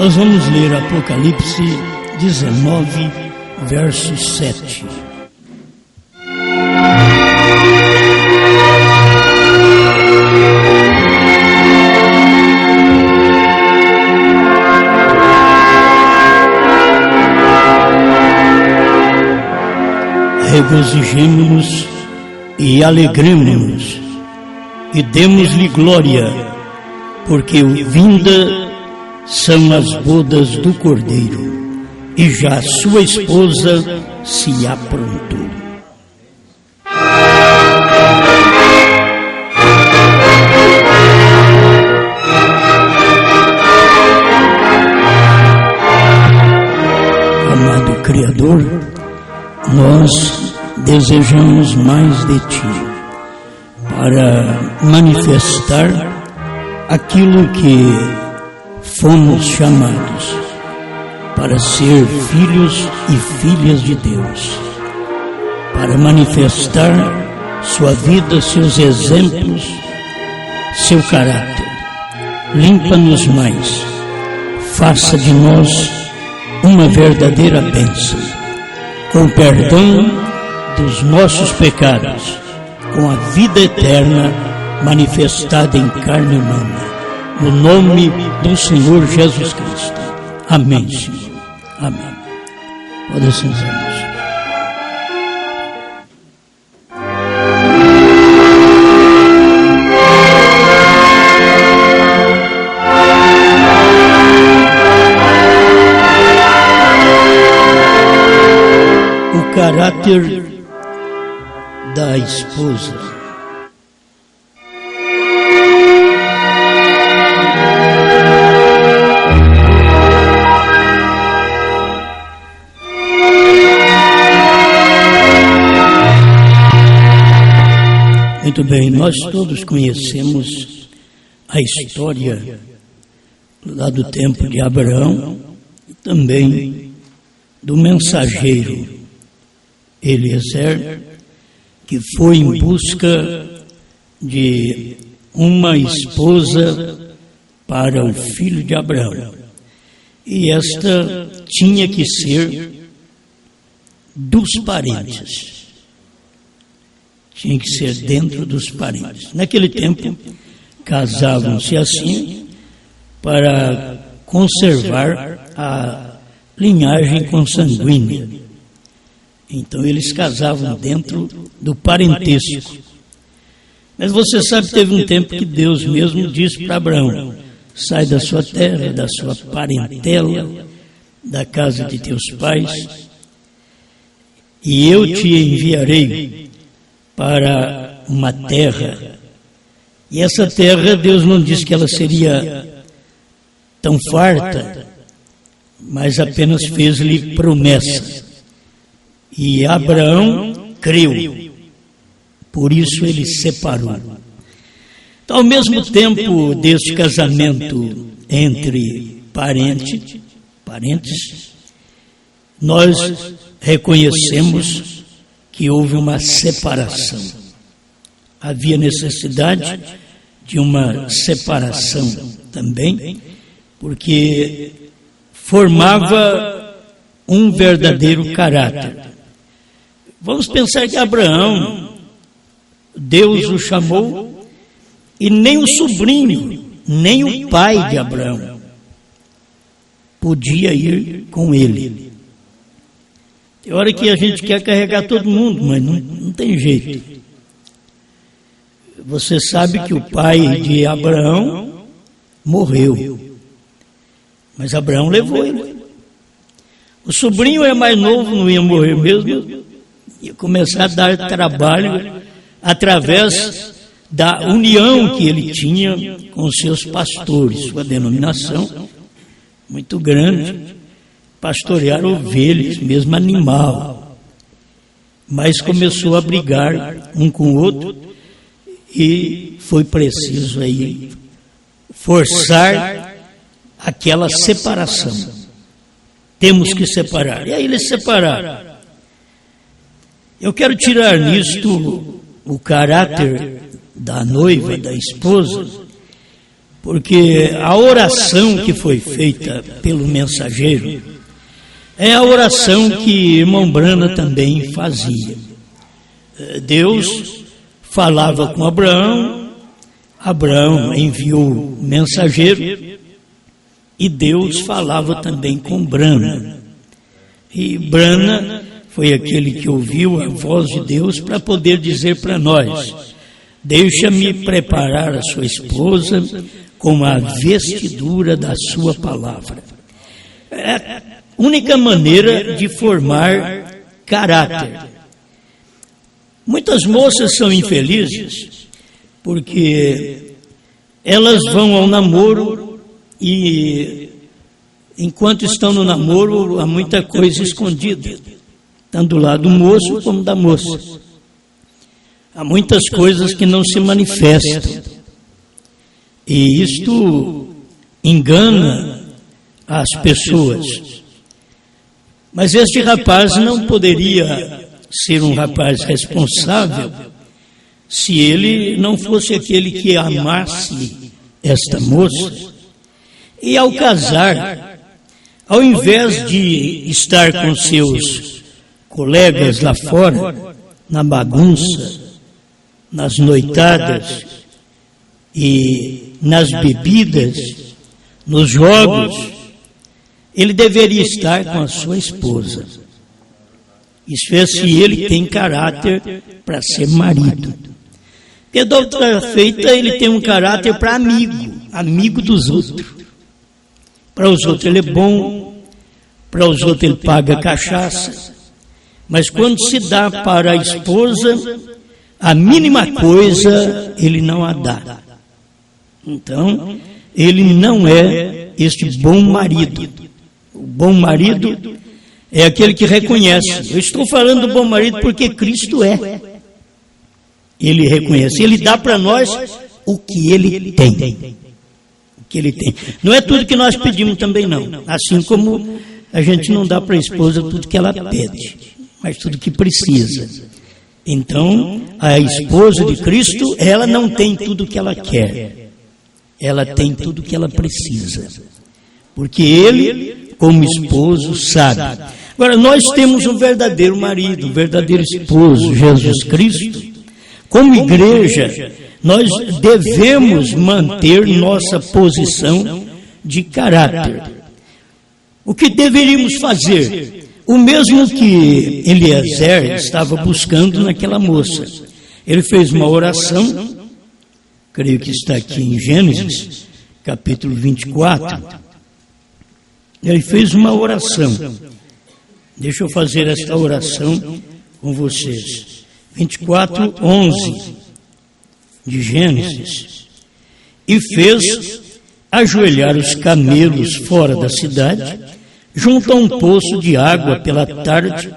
Nós vamos ler Apocalipse 19, verso 7. Regozijemo-nos e alegremo-nos e demos-lhe glória, porque vinda são as bodas do Cordeiro, e já a sua esposa se aprontou. Amado Criador, nós desejamos mais de Ti, para manifestar aquilo que fomos chamados, para ser filhos e filhas de Deus, para manifestar sua vida, seus exemplos, seu caráter. Limpa-nos mais, faça de nós uma verdadeira bênção, com perdão dos nossos pecados, com a vida eterna manifestada em carne humana, no nome do Senhor Jesus Cristo. Amém, Senhor. Amém. Pode sentar-nos. O caráter da esposa. Muito bem, nós todos conhecemos a história lá do tempo de Abraão e também do mensageiro Eliezer, que foi em busca de uma esposa para o filho de Abraão. E esta tinha que ser dos parentes. Tinha que ser dentro dos parentes. Naquele tempo, casavam-se assim para conservar a linhagem consanguínea. Então, eles casavam dentro do parentesco. Mas você sabe que teve um tempo que Deus mesmo disse para Abraão: sai da sua terra, da sua parentela, da casa de teus pais, e eu te enviarei para uma terra. E essa terra, Deus não disse que ela seria tão farta, mas apenas fez-lhe promessa. E Abraão creu, por isso ele separou. Então, ao mesmo tempo deste casamento entre parentes, nós reconhecemos que houve uma separação. Havia necessidade de uma separação também, porque formava um verdadeiro caráter. Vamos pensar que Abraão, Deus o chamou, e nem o sobrinho, nem o pai de Abraão podia ir com ele. Tem hora que a gente quer carregar todo mundo, mas não tem jeito. Você sabe que o pai de Abraão morreu, mas Abraão levou ele. O sobrinho é mais novo, não ia morrer mesmo, ia começar a dar trabalho através da união que ele tinha com os seus pastores, sua denominação muito grande, pastorear ovelhas, mesmo animal. Mas começou a brigar um com o outro e foi preciso aí forçar aquela separação. Temos que separar. E aí eles separaram. Eu quero tirar nisto o caráter da noiva, da esposa, porque a oração que foi feita pelo mensageiro é a oração que irmão Brana também fazia. Deus falava com Abraão, Abraão enviou o mensageiro e Deus falava também com Brana. E Brana foi aquele que ouviu a voz de Deus para poder dizer para nós: deixa-me preparar a sua esposa com a vestidura da sua palavra. É a única maneira de formar caráter. Muitas moças são infelizes porque elas vão ao namoro e, enquanto estão no namoro, há muita coisa escondida, tanto do lado do moço como da moça. Há muitas coisas que não se manifestam. E isto engana as pessoas. Mas este rapaz não poderia ser um rapaz responsável se ele não fosse aquele que amasse esta moça. E ao casar, ao invés de estar com seus colegas lá fora, na bagunça, nas noitadas e nas bebidas, nos jogos, ele deveria estar com a sua esposa. Isso é se ele tem caráter para ser marido. Porque da outra feita ele tem um caráter para amigo dos outros. Para os outros ele é bom, para os outros ele paga cachaça. Mas quando se dá para a esposa, a mínima coisa ele não a dá. Então, ele não é este bom marido. O bom marido é aquele que reconhece. Eu estou falando do bom marido porque Cristo é. Ele reconhece. Ele dá para nós o que ele tem. O que ele tem. Não é tudo que nós pedimos também, não. Assim como a gente não dá para a esposa tudo que ela pede, mas tudo que precisa. Então, a esposa de Cristo, ela não tem tudo o que ela quer. Ela tem tudo o que ela precisa. Porque ele, como esposo, sabe. Agora, nós temos um verdadeiro marido, um verdadeiro esposo, Jesus Cristo. Como igreja, nós devemos manter nossa posição de caráter. O que deveríamos fazer? O mesmo que Eliezer estava buscando naquela moça. Ele fez uma oração, creio que está aqui em Gênesis, capítulo 24. Ele fez uma oração. Deixa eu fazer esta oração com vocês. 24:11 de Gênesis. E fez ajoelhar os camelos fora da cidade, junto a um poço de água pela tarde,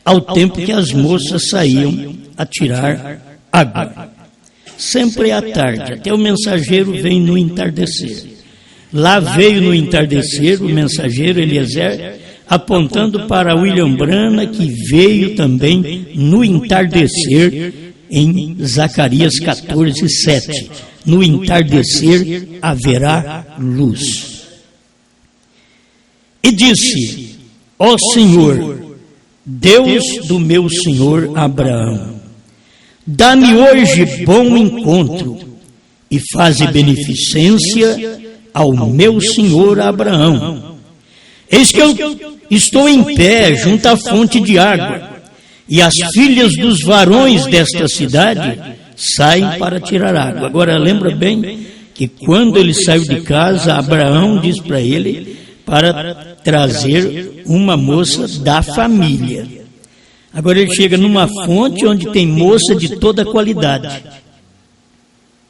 ao tempo que as moças saíam a tirar água. Sempre à tarde, até o mensageiro vem no entardecer. Lá veio no entardecer o mensageiro Eliezer, apontando para William Brana, que veio também no entardecer, em Zacarias 14:7. No entardecer haverá luz. E disse: ó Senhor, Deus do meu senhor Abraão, dá-me hoje bom encontro e faze beneficência ao meu senhor Abraão. Eis que eu estou em pé junto à fonte de água, e as filhas dos varões desta cidade saem para tirar água. Agora lembra bem que quando ele saiu de casa, Abraão diz para ele para trazer uma moça da família. Agora ele chega numa fonte onde tem moça de toda qualidade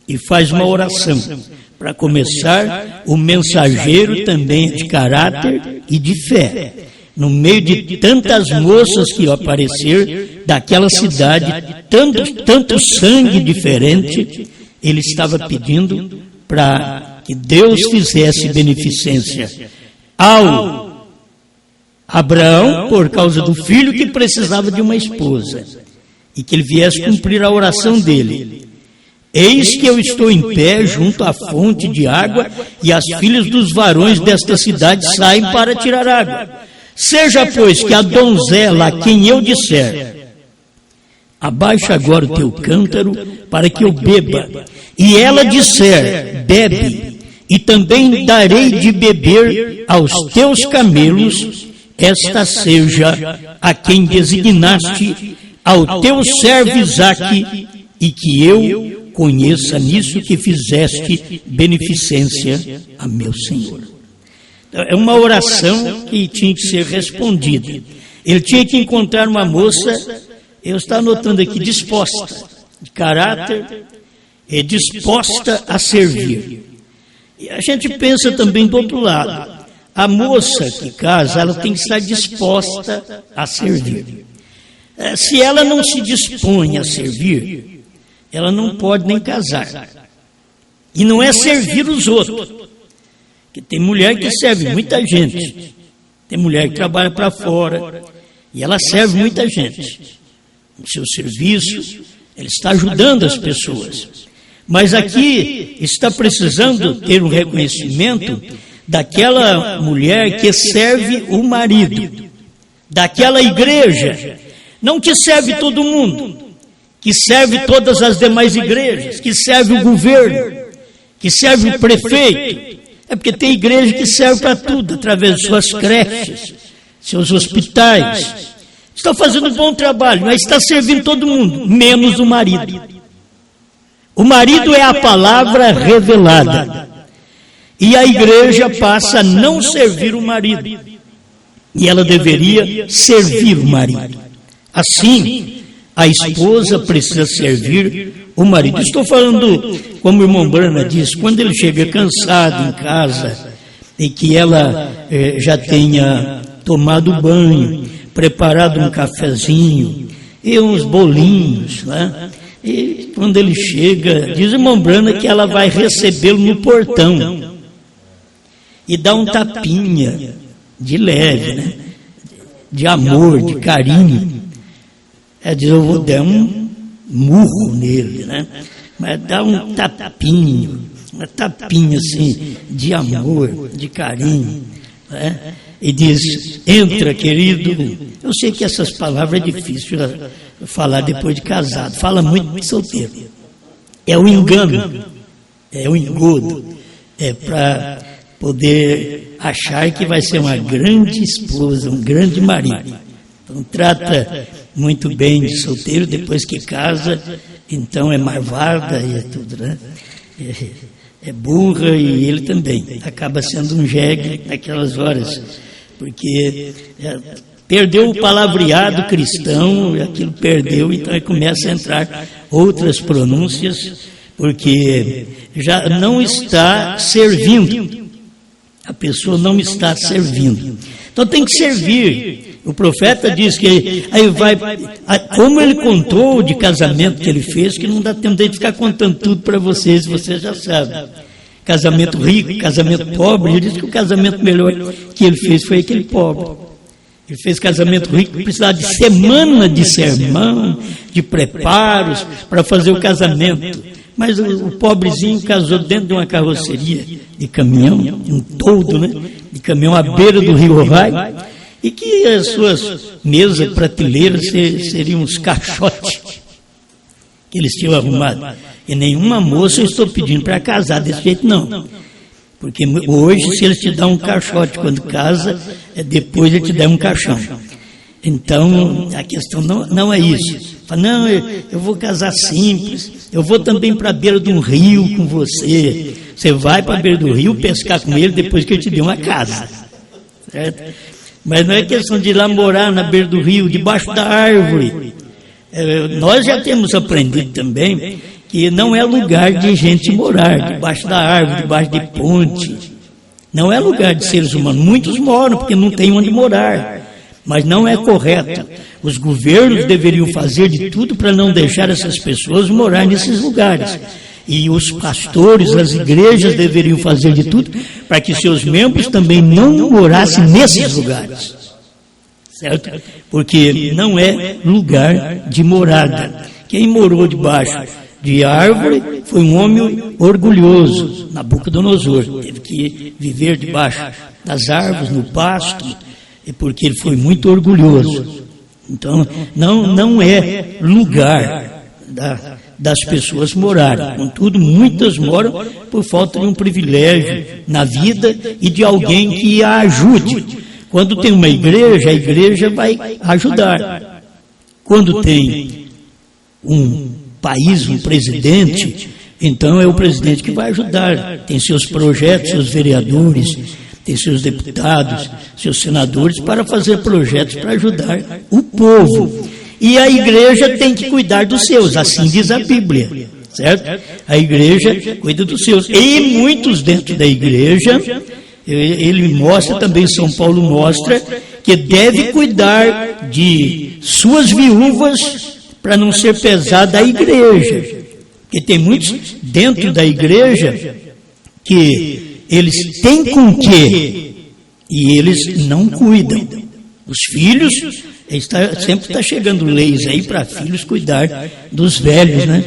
e faz uma oração. Para começar, o mensageiro também é de caráter e de fé. No meio de tantas moças que apareceram daquela cidade, tanto sangue diferente, ele estava pedindo para que Deus fizesse beneficência ao Abraão, por causa do filho que precisava de uma esposa, e que ele viesse cumprir a oração dele. Eis que eu estou em pé junto à fonte de água, e as filhas dos varões desta cidade saem para tirar água. Seja, pois, que a donzela a quem eu disser, abaixa agora o teu cântaro para que eu beba, e ela disser, bebe, e também darei de beber aos teus camelos, esta seja a quem designaste ao teu servo Isaque, e que eu conheça nisso que fizeste beneficência a meu Senhor. É uma oração que tinha que ser respondida. Ele tinha que encontrar uma moça, eu estou anotando aqui, disposta, de caráter, disposta a servir. E a gente pensa também do outro lado. A moça que casa, ela tem que estar disposta a servir. Se ela não se dispõe a servir, ela não pode nem casar. E não é servir os outros. Porque tem mulher que serve muita gente. Tem mulher que trabalha para fora. E ela serve muita gente. No seu serviço, ela está ajudando as pessoas. Mas aqui está precisando ter um reconhecimento daquela mulher que serve o marido. Daquela igreja. Não que serve todo mundo, que serve todas as demais igrejas, que serve o governo, que serve o prefeito. É porque tem igreja que serve para tudo, através de suas creches, seus hospitais. Está fazendo um bom trabalho, mas está servindo todo mundo, menos o marido. O marido é a palavra revelada. E a igreja passa a não servir o marido. E ela deveria servir o marido. Assim, a esposa precisa servir o marido. Estou falando, como o irmão Brana disse, quando ele chega cansado em casa, e que ela já tenha tomado banho, preparado um cafezinho, e uns bolinhos, né? E quando ele chega, diz o irmão Brana que ela vai recebê-lo no portão, e dá um tapinha, de leve, né? De amor, de carinho. Diz, eu vou dar um murro nele, né? Mas dá um tapinho, uma tapinha assim, de amor, de carinho, né? E diz, entra, querido. Eu sei que essas palavras é difícil falar depois de casado, fala muito de solteiro. É o engano, é o engodo, é para poder achar que vai ser uma grande esposa, um grande marido. Então trata muito bem de solteiro, depois que casa, então é marvada e é tudo, né? É burra, e ele também acaba sendo um jegue naquelas horas, porque perdeu o palavreado cristão, aquilo perdeu, então começa a entrar outras pronúncias, porque já não está servindo, a pessoa não está servindo. Então tem que servir. O profeta diz que aí vai, como ele contou de casamento que ele fez, que não dá tempo de ficar contando tudo para vocês já sabem. Casamento rico, casamento pobre. Ele disse que o casamento melhor que ele fez foi aquele pobre. Ele fez casamento rico, precisava de semana de sermão, de preparos para fazer o casamento. Mas o pobrezinho casou dentro de uma carroceria de caminhão, um toldo, né? De caminhão à beira do rio Roraima, e que as suas mesas, prateleiras seriam uns caixotes que eles tinham arrumado. E nenhuma moça eu estou pedindo para casar desse jeito, não. Porque hoje, se eles te dão um caixote quando casa, depois ele te dá um caixão. Então, a questão não é isso. Fala, não, eu vou casar simples, eu vou também para a beira de um rio com você. Você vai para a beira do rio pescar com ele depois que eu te dei uma casa. Certo? Mas não é questão de ir lá morar na beira do rio, debaixo da árvore. Nós já temos aprendido também que não é lugar de gente morar, debaixo da árvore, debaixo de ponte. Não é lugar de seres humanos. Muitos moram porque não tem onde morar. Mas não é correto. Os governos deveriam fazer de tudo para não deixar essas pessoas morar nesses lugares. E os pastores, as igrejas deveriam fazer de tudo para que seus membros também não morassem nesses lugares. Certo? Porque não é lugar de morada. Quem morou debaixo de árvore, foi um homem orgulhoso. Nabucodonosor teve que viver debaixo das árvores, no pasto, porque ele foi muito orgulhoso. Então, não é lugar das pessoas morarem. Contudo, muitas moram por falta de um privilégio na vida e de alguém que a ajude. Quando tem uma igreja, a igreja vai ajudar. Quando tem um país, um presidente, então é o presidente que vai ajudar. Tem seus projetos, seus vereadores, tem seus deputados, seus senadores para fazer projetos para ajudar o povo. E a igreja tem que cuidar dos seus, assim diz a Bíblia, certo? A igreja cuida dos seus. E muitos dentro da igreja, ele mostra também, São Paulo mostra, que deve cuidar de suas viúvas para não ser pesada a igreja. Porque tem muitos dentro da igreja que eles têm com quê e eles não cuidam. Os filhos, sempre está chegando leis aí para filhos cuidar dos velhos, né?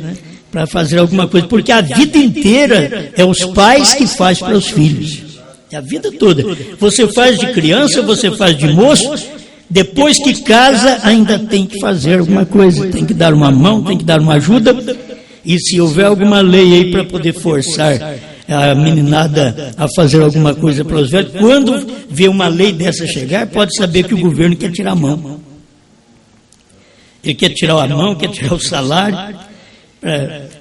Para fazer alguma coisa, porque a vida inteira é os pais que fazem para os filhos. É a vida toda. Você faz de criança, você faz de moço, depois que casa ainda tem que fazer alguma coisa, tem que dar uma mão, tem que dar uma ajuda. E se houver alguma lei aí para poder forçar a meninada a fazer alguma coisa para os velhos, quando vê uma lei dessa chegar, pode saber que o governo quer tirar a mão. Ele quer tirar a mão, quer tirar o salário,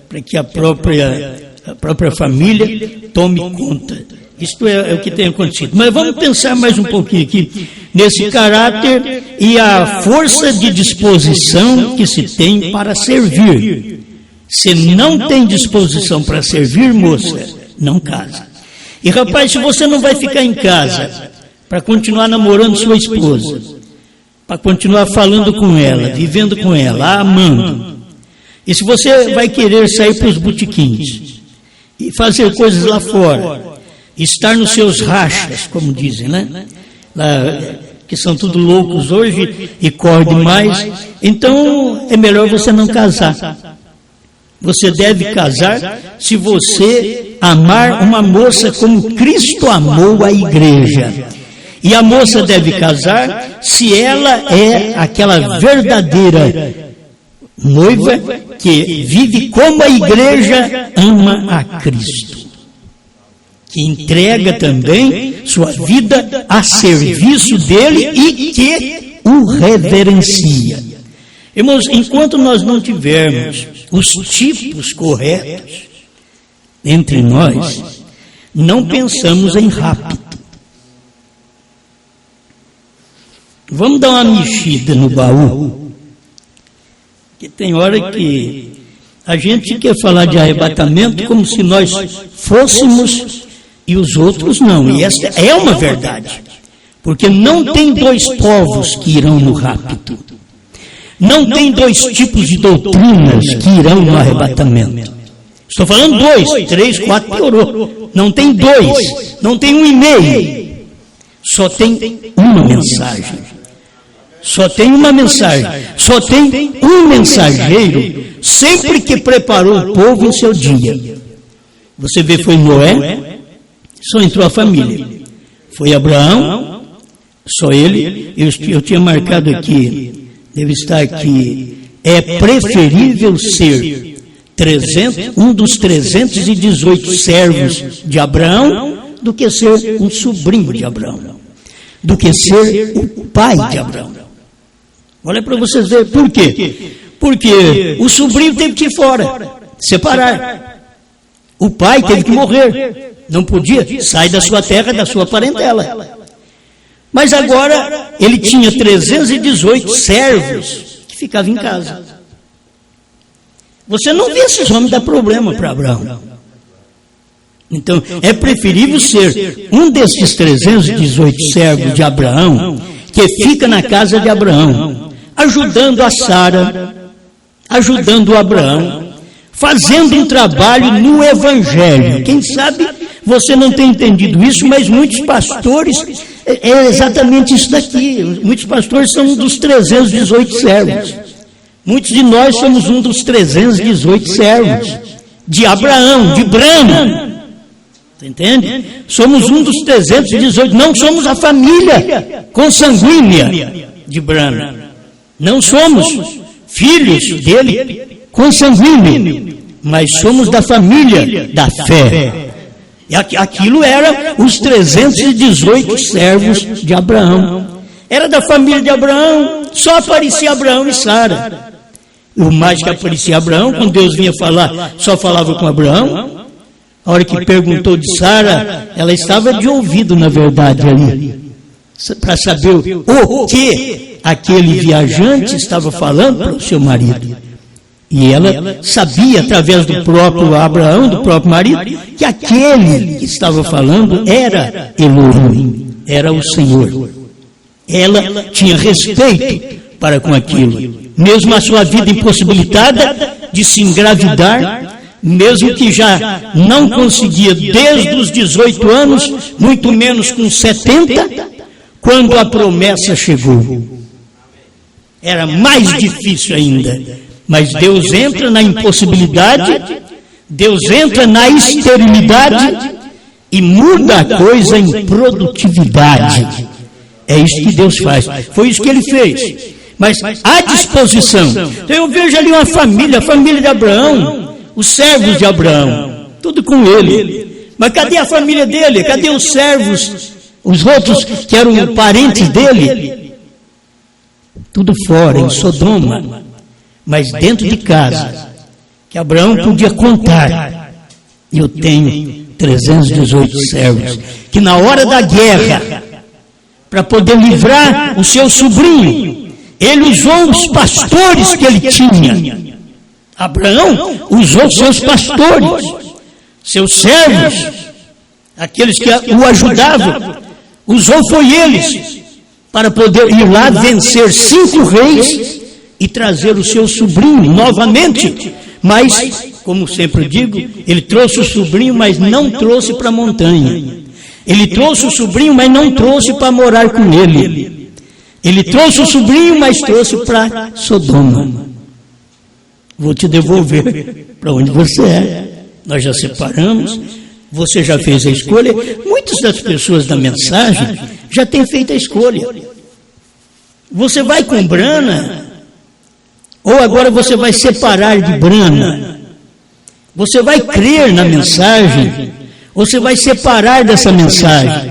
para que a própria família tome conta. Isto é o que tem acontecido. Mas vamos pensar mais um pouquinho aqui nesse caráter e a força de disposição que se tem para servir. Se não tem disposição para servir, moça, não casa. E rapaz, se você não vai ficar em casa para continuar namorando sua esposa, para continuar falando com ela, vivendo com ela, amando, e se você vai querer sair para os botequins e fazer coisas lá fora, estar nos seus rachas, como dizem, né? Lá, que são tudo loucos hoje e correm demais, então é melhor você não casar. Você deve casar se você amar uma moça como Cristo amou a igreja. E a moça deve casar se ela é aquela verdadeira noiva que vive como a igreja ama a Cristo. Que entrega também sua vida a serviço dele e que o reverencia. Irmãos, enquanto nós não tivermos os tipos corretos entre nós, não pensamos em rapto. Vamos dar uma mexida no baú, que tem hora que a gente quer falar de arrebatamento como se nós fôssemos e os outros não. E esta é uma verdade, porque não tem dois povos que irão no rapto. Não tem dois tipos de doutrinas que irão no arrebatamento. Estou falando 2, 3, 4, piorou. Não tem 2, não tem 1,5. Só tem uma mensagem. Só tem uma mensagem. Só tem um mensageiro sempre que preparou o povo em seu dia. Você vê, foi Noé, só entrou a família. Foi Abraão, só ele. Eu tinha marcado aqui, deve estar aqui, é preferível ser um dos 318 servos de Abraão do que ser um sobrinho de Abraão, do que ser o pai de Abraão. Olha para vocês verem, por quê? Porque o sobrinho teve que ir fora, separar. O pai teve que morrer, não podia, sai da sua terra, da sua parentela. Mas agora ele tinha 318 servos que ficavam em casa. Você não vê esses homens dar problema para Abraão. Então, é preferível ser um desses 318 servos de Abraão que fica na casa de Abraão, ajudando a Sara, ajudando o Abraão, fazendo um trabalho no Evangelho. Quem sabe você não tem entendido isso, mas muitos pastores, é exatamente isso daqui. Muitos pastores são um dos 318 servos. Muitos de nós somos um dos 318 servos de Abraão, de Brana. Você entende? Somos um dos 318, não somos a família consanguínea de Brana. Não somos filhos dele consanguíneo, mas somos da família da fé. E aquilo era os 318 servos de Abraão. Era da família de Abraão, só aparecia Abraão e Sara. O mais que aparecia Abraão, quando Deus vinha falar, só falava com Abraão. A hora que perguntou de Sara, ela estava de ouvido, na verdade, ali, para saber o que aquele viajante estava falando para o seu marido. E ela sabia, através do próprio Abraão, do próprio marido, que aquele que estava falando era Elohim, era o Senhor. Ela tinha respeito para com aquilo. Mesmo a sua vida impossibilitada de se engravidar, mesmo que já não conseguia desde os 18 anos, muito menos com 70, quando a promessa chegou. Era mais difícil ainda. Mas Deus entra na impossibilidade, Deus entra na esterilidade e muda a coisa em produtividade. É isso que Deus faz. Foi isso que Ele fez. Mas à disposição. Então eu vejo ali uma família, a família de Abraão, os servos de Abraão, tudo com ele. Mas cadê a família dele? Cadê os servos, os outros que eram parentes dele? Tudo fora, em Sodoma. Mas dentro de casa, que Abraão podia contar, eu tenho 318 servos, que na hora da guerra, para poder livrar o seu sobrinho, ele usou os pastores que ele tinha. Abraão usou seus pastores, seus servos, aqueles que o ajudavam, usou foi eles, para poder ir lá vencer 5 reis, e trazer o seu sobrinho novamente. Mas, como sempre digo, ele trouxe o sobrinho, mas não trouxe para a montanha. Ele trouxe o sobrinho, mas não trouxe para morar com ele. Ele trouxe o sobrinho, mas trouxe para Sodoma. Vou te devolver para onde você é. Nós já separamos, você já fez a escolha. Muitas das pessoas da mensagem já têm feito a escolha. Você vai com Brana, ou agora você vai separar de Brana? Você vai crer na mensagem, ou você vai separar dessa mensagem?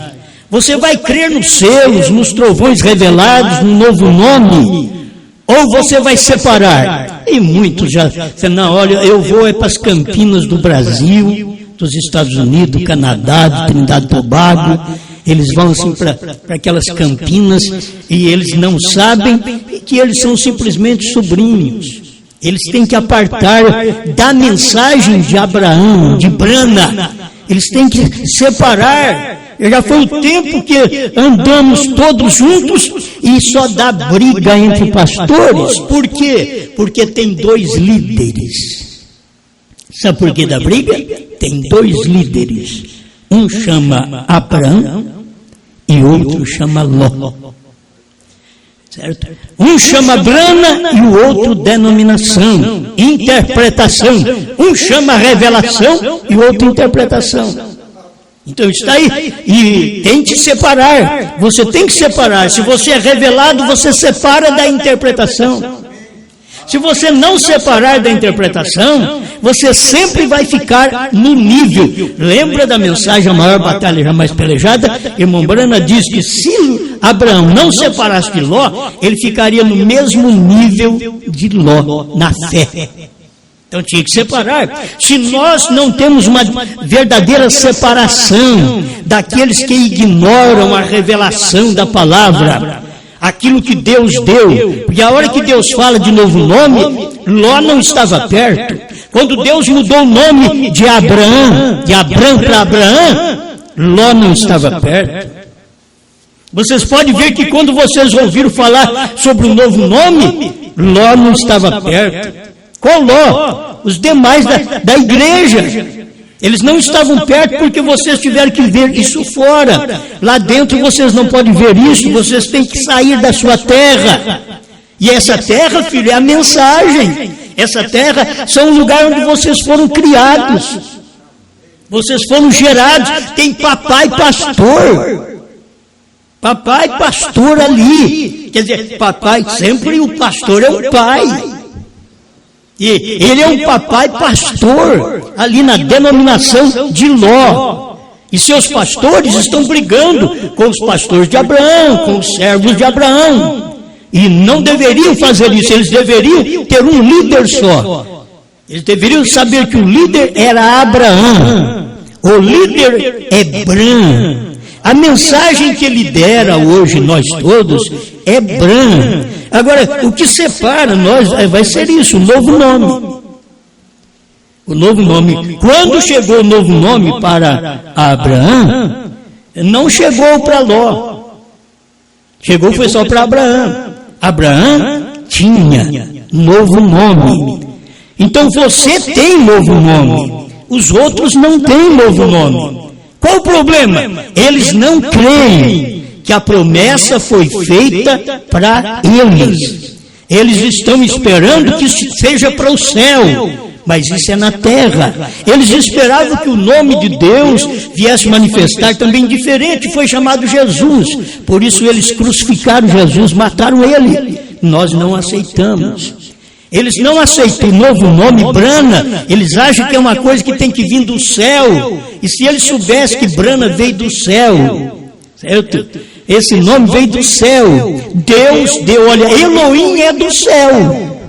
Você vai crer nos selos, nos trovões revelados, no novo nome, ou você vai separar? E muitos já, não, olha, eu vou para as Campinas do Brasil, dos Estados Unidos, do Canadá, do Trindade e Tobago. Eles vão assim para aquelas Campinas e eles não sabem que eles são simplesmente sobrinhos. Eles têm que apartar da mensagem de Abraão, de Brana. Eles têm que separar. Já foi o tempo que andamos todos juntos e só dá briga entre pastores. Por quê? Porque tem 2 líderes. Sabe por que dá briga? Tem 2 líderes. Um chama Abraão e outro chama Ló. Certo? Um chama Brana e o outro denominação, interpretação. Um chama revelação e o outro interpretação. Então está aí, e tente separar. Você tem que separar. Se você é revelado, você separa da interpretação. Se você não separar da interpretação, você sempre vai ficar no nível. Lembra da mensagem, a maior batalha jamais pelejada? Irmão Brana diz que se Abraão não separasse de Ló, ele ficaria no mesmo nível de Ló, na fé. Então tinha que separar. Se nós não temos uma verdadeira separação daqueles que ignoram a revelação da palavra, aquilo que Deus deu, porque a hora que Deus fala de novo nome, Ló não estava perto. Quando Deus mudou o nome de Abraão para Abraão, Ló não estava perto. Vocês podem ver que quando vocês ouviram falar sobre o novo nome, Ló não estava perto. Qual Ló? Os demais da igreja. Eles não estavam perto porque vocês tiveram que ver isso fora. Lá dentro vocês não podem ver isso, vocês têm que sair da sua terra. E essa terra, filho, é a mensagem. Essa terra são o lugar onde vocês foram criados. Vocês foram gerados. Tem papai pastor. Papai pastor ali. Quer dizer, papai, sempre o pastor é o pai. E ele é um papai pastor ali na denominação de Ló. E seus pastores estão brigando com os pastores de Abraão, com os servos de Abraão. E não deveriam fazer isso, eles deveriam ter um líder só. Eles deveriam saber que o líder era Abraão. O líder é Bram. A mensagem que ele dera hoje, nós todos, é Bram. Agora, o que separa nós vai ser isso, o novo nome. O novo nome. Quando chegou o novo nome para Abraão, não chegou para Ló. Chegou, foi só para Abraão. Abraão tinha novo nome. Então você tem novo nome. Os outros não têm novo nome. Qual o problema? Eles não creem que a promessa foi feita para eles. Eles estão esperando que seja para o céu, mas isso é na terra. Eles esperavam que o nome de Deus viesse manifestar também diferente, foi chamado Jesus. Por isso eles crucificaram Jesus, mataram ele. Nós não aceitamos. Eles não aceitam o novo nome, Brana. Eles acham que é uma coisa que tem que vir do céu. E se eles soubessem que Brana veio do céu, certo? Esse nome veio do céu. Deus deu, olha, Elohim é do céu.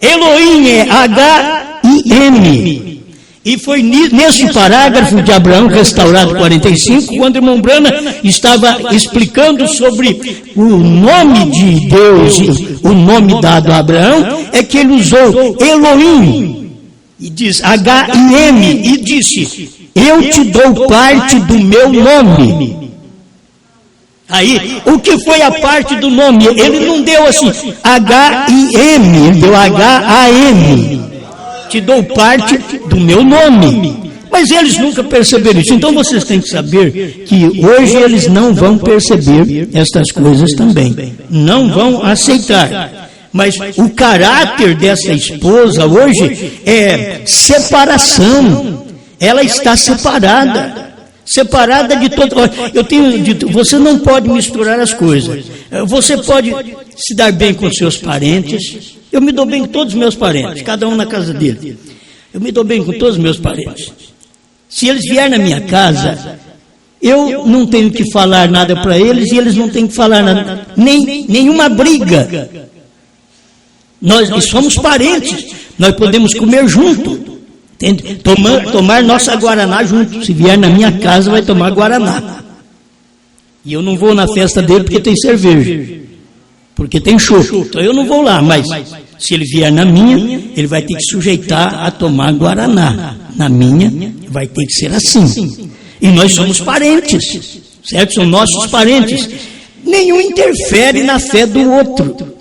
Elohim é H-I-M. E foi nesse parágrafo de Abraão, restaurado 45, quando o irmão Brana estava explicando sobre o nome de Deus, o nome dado a Abraão, é que ele usou Elohim, e diz H-I-M, e disse, eu te dou parte do meu nome. Aí, o que foi a parte do nome? Ele não deu assim, H-I-M, ele deu H-A-M. Te dou parte do meu nome. Mas eles nunca perceberam isso. Então vocês têm que saber que hoje eles não vão perceber estas coisas também. Não vão aceitar. Mas o caráter dessa esposa hoje é separação. Ela está separada. Separada de todo. Eu tenho dito, você não pode misturar as coisas. Você pode se dar bem com seus parentes. Eu me dou bem com todos os meus parentes, cada um na casa dele. Eu me dou bem com todos os meus parentes. Se eles vierem na minha casa, eu não tenho que falar nada para eles e eles não têm que falar nada, nenhuma briga. Nós somos parentes, nós podemos comer junto, tomar nossa guaraná junto. Se vier na minha casa, vai tomar guaraná. E eu não vou na festa dele porque tem cerveja, porque tem choco. Então eu não vou lá, mas se ele vier na minha, ele vai ter que sujeitar a tomar guaraná. Na minha, vai ter que ser assim. E nós somos parentes, certo? São nossos parentes. Nenhum interfere na fé do outro.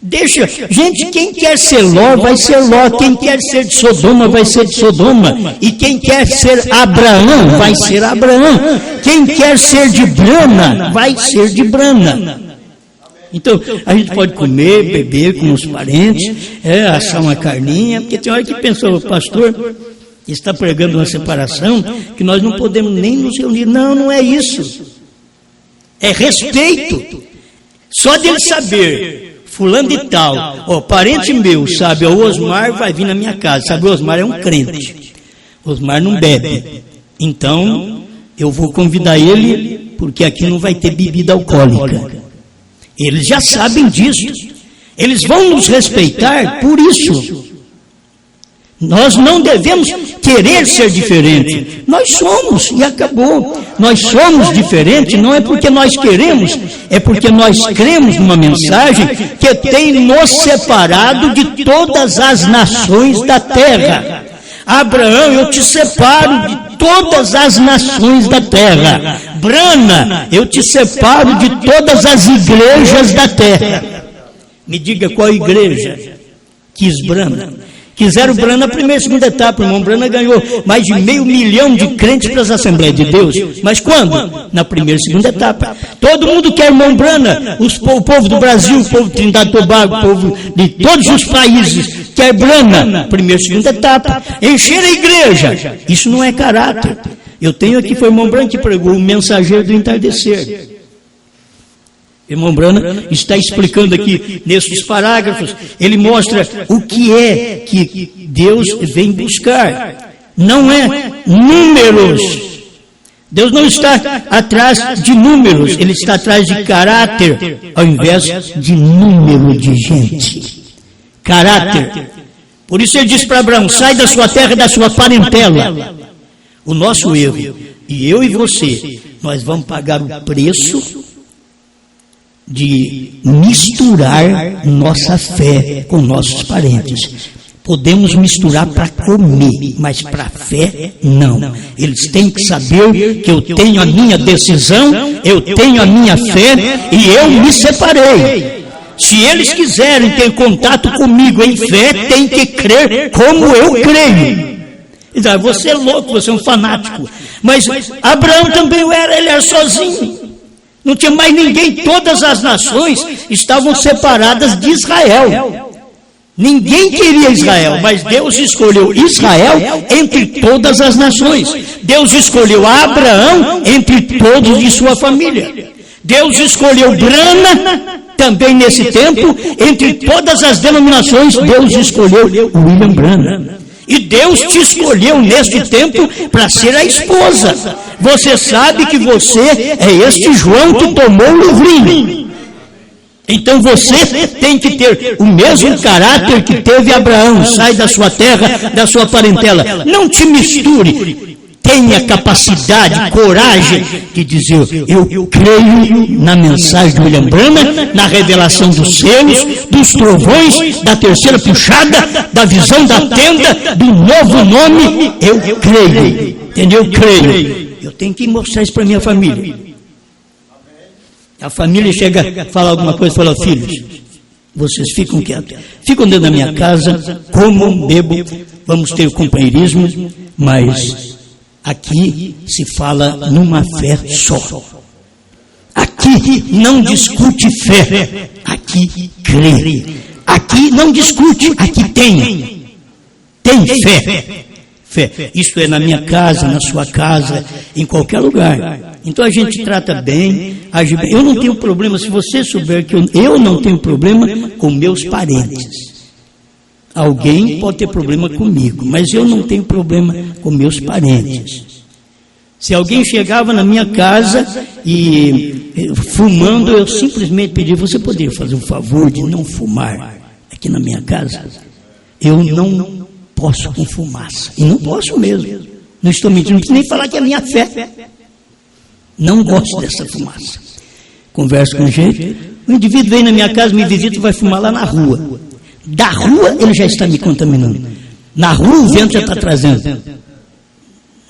Deixa, gente, quem quer ser Ló, vai ser Ló. Quem quer ser de Sodoma, vai ser de Sodoma. E quem quer ser Abraão, vai ser Abraão. Quem quer ser de Brana, vai ser de Brana. Então, a gente pode comer, beber com os parentes, assar uma carninha, porque tem hora que pensa, o pastor está pregando uma separação, que nós não podemos nem nos reunir. Não, não é isso. É respeito. Só dele saber, fulano de tal, parente meu, sabe, o Osmar vai vir na minha casa, sabe, o Osmar é um crente, o Osmar não bebe, então eu vou convidar ele, porque aqui não vai ter bebida alcoólica. Eles já sabem disso. Eles vão nos respeitar por isso. Nós não devemos querer ser diferente. Nós somos e acabou. Nós somos diferentes não é porque nós queremos, é porque nós cremos numa mensagem que tem nos separado de todas as nações da terra. Abraão, eu te separo de todas as nações da terra. Brana, eu te separo de todas as igrejas da terra. Me diga qual igreja quis Brana. Quiseram o Brana na primeira e segunda etapa. O irmão Brana ganhou mais de 500 mil de crentes para as Assembleias de Deus. Mas quando? Na primeira e segunda etapa. Todo mundo quer o irmão Brana. O povo do Brasil, o povo de Trindade e Tobago, o povo de todos os países quer Brana. Primeira e segunda etapa. Encher a igreja. Isso não é caráter. Eu tenho aqui, foi o irmão Brana que pregou o mensageiro do entardecer. Irmão Brana está explicando aqui, nesses parágrafos, ele mostra o que é que Deus vem buscar. Não é números. Deus não está atrás de números, Ele está atrás de caráter, ao invés de número de gente. Caráter. Por isso ele diz para Abraão, sai da sua terra e da sua parentela. O nosso erro, e eu e você, nós vamos pagar o preço de misturar nossa fé com nossos parentes. Podemos misturar para comer, mas para a fé, não. Eles têm que saber que eu tenho a minha decisão, eu tenho a minha fé e eu me separei. Se eles quiserem ter contato comigo em fé, tem que crer como eu creio. Você é louco, você é um fanático. Mas Abraão também ele era sozinho. Não tinha mais ninguém, todas as nações estavam separadas de Israel. Ninguém queria Israel, mas Deus escolheu Israel entre todas as nações. Deus escolheu Abraão entre todos de sua família. Deus escolheu Brana, também nesse tempo, entre todas as denominações, Deus escolheu William Brana. E Deus te escolheu neste tempo para ser a esposa. Você sabe que você é este João que tomou o livrinho. Então você tem que ter o mesmo caráter que teve Abraão. Sai da sua terra, da sua parentela. Não te misture. Tenha capacidade, coragem de dizer, eu creio na mensagem de William Branham, na revelação dos selos, dos trovões, da terceira puxada, da visão da tenda, do novo nome, eu creio. Entendeu? Eu creio. Eu tenho que mostrar isso para minha família. A família chega a falar alguma coisa e fala, filhos, vocês ficam quietos. Ficam dentro da minha casa, comam, bebam, vamos ter companheirismo, mas aqui se fala numa fé só. Aqui não discute fé, aqui crê. Aqui não discute, aqui tem. Tem fé. Fé. Isto é na minha casa, na sua casa, em qualquer lugar. Então a gente trata bem, age bem. Eu não tenho problema, se você souber que eu não tenho problema com meus parentes. Alguém pode ter problema comigo, mas eu não tenho problema com meus parentes. Se alguém chegava na minha casa e fumando, eu simplesmente pedia, você poderia fazer um favor de não fumar aqui na minha casa? Eu não posso com fumaça, e não posso mesmo. Não estou mentindo, não preciso nem falar que é a minha fé. Não gosto dessa fumaça. Converso com gente, o indivíduo vem na minha casa, me visita e vai fumar lá na rua. Da rua ele já está me contaminando. Na rua o vento já está trazendo.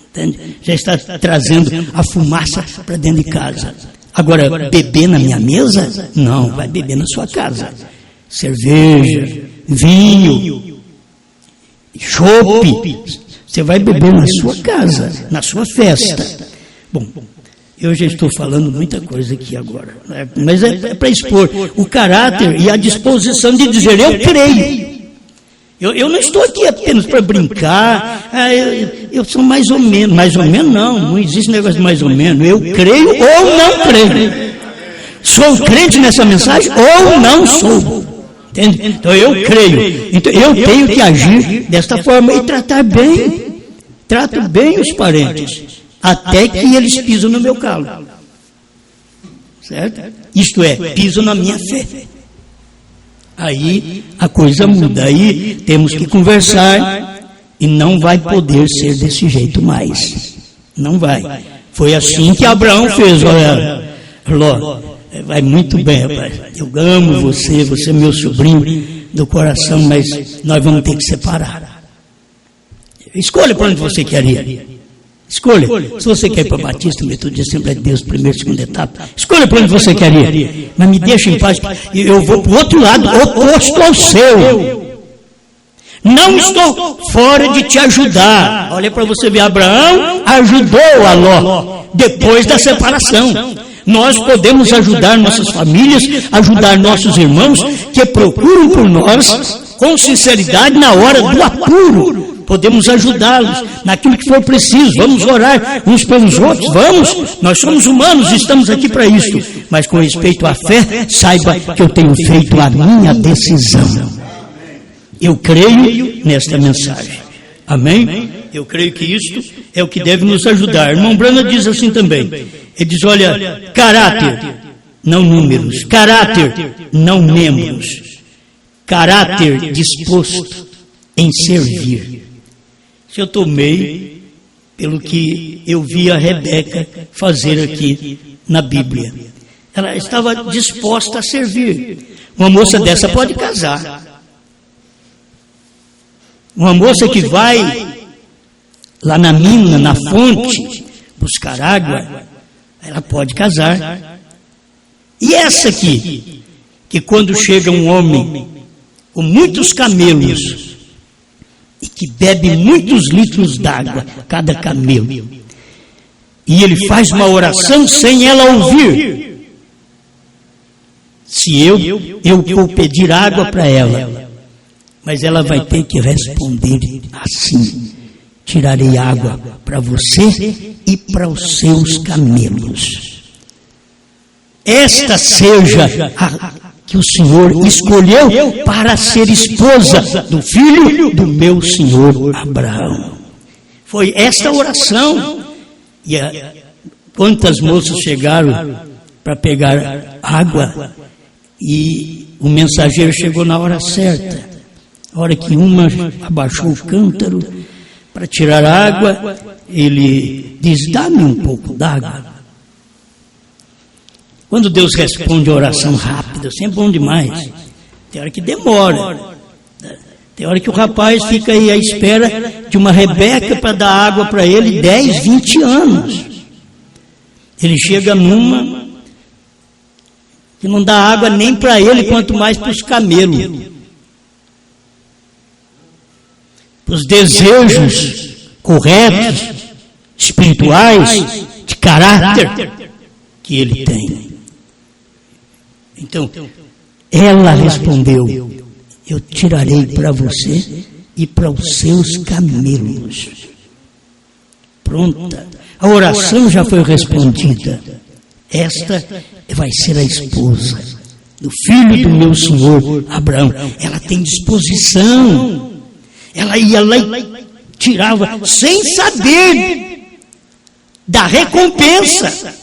Entende? Já está trazendo a fumaça para dentro de casa. Agora, beber na minha mesa? Não, vai beber na sua casa. Cerveja, vinho, chope. Você vai beber na sua casa, na sua festa. Bom, eu já estou falando muita coisa aqui agora, né? Mas é para expor o caráter e a disposição de dizer, eu creio. Eu não estou aqui apenas para brincar, eu sou mais ou menos não existe negócio de mais ou menos, eu creio ou não creio. Sou crente nessa mensagem ou não sou. Entende? Então eu creio, então eu tenho que agir desta forma e tratar bem, trato bem os parentes, até que eles pisam no meu calo. Certo? Isto é, pisam na minha fé. Aí a coisa muda, aí temos que conversar e não vai poder ser desse jeito mais. Não vai. Foi assim que Abraão fez, olha, Ló, vai muito bem, rapaz. Eu amo você, você é meu sobrinho do coração, mas nós vamos ter que separar. Escolha para onde você quer ir. Escolha. Se você quer ir para Batista, Metodista, Assembleia de Deus, primeira, segunda etapa, escolha para onde você quer ir. Mas me deixa em paz, eu vou para o outro lado, oposto ao seu. Não estou fora de te ajudar. Olha para você ver, Abraão ajudou a Ló depois da separação. Nós podemos ajudar nossas famílias, ajudar nossos irmãos que procuram por nós com sinceridade na hora do apuro. Podemos ajudá-los naquilo que for preciso. Vamos orar uns pelos outros, vamos. Nós somos humanos, estamos aqui para isso. Mas com respeito à fé, saiba que eu tenho feito a minha decisão. Eu creio nesta mensagem. Amém? Eu creio que isto é o que deve nos ajudar. Irmão Branham diz assim também. Ele diz, olha, caráter, não números. Caráter, não membros. Caráter disposto em servir. Se eu tomei pelo que eu vi a Rebeca fazer aqui na Bíblia. Ela estava disposta a servir. Uma moça dessa pode casar. Uma moça que vai lá na mina, na fonte, buscar água, ela pode casar. E essa aqui, que quando chega um homem com muitos camelos, e que bebe muitos litros d'água, cada camelo, e ele faz uma oração sem ela ouvir. Se eu vou pedir água para ela, mas ela vai ter que responder assim: tirarei água para você e para os seus camelos. Esta seja a que o Senhor escolheu para ser esposa do filho do meu senhor Abraão. Foi esta oração. E quantas moças chegaram para pegar água e o mensageiro chegou na hora certa. A hora que uma abaixou o cântaro para tirar água, ele diz, dá-me um pouco d'água. Quando Deus responde a oração rápida, sempre bom demais. Tem hora que demora. Tem hora que o rapaz fica aí à espera de uma Rebeca para dar água para ele 10, 20 anos. Ele chega numa que não dá água nem para ele, quanto mais para os camelos. Os desejos corretos, espirituais, de caráter que ele tem. Então, ela respondeu, eu tirarei para você e para os seus camelos. Pronta. A oração já foi respondida. Esta vai ser a esposa do filho do meu senhor Abraão. Ela tem disposição. Ela ia lá e tirava sem saber da recompensa.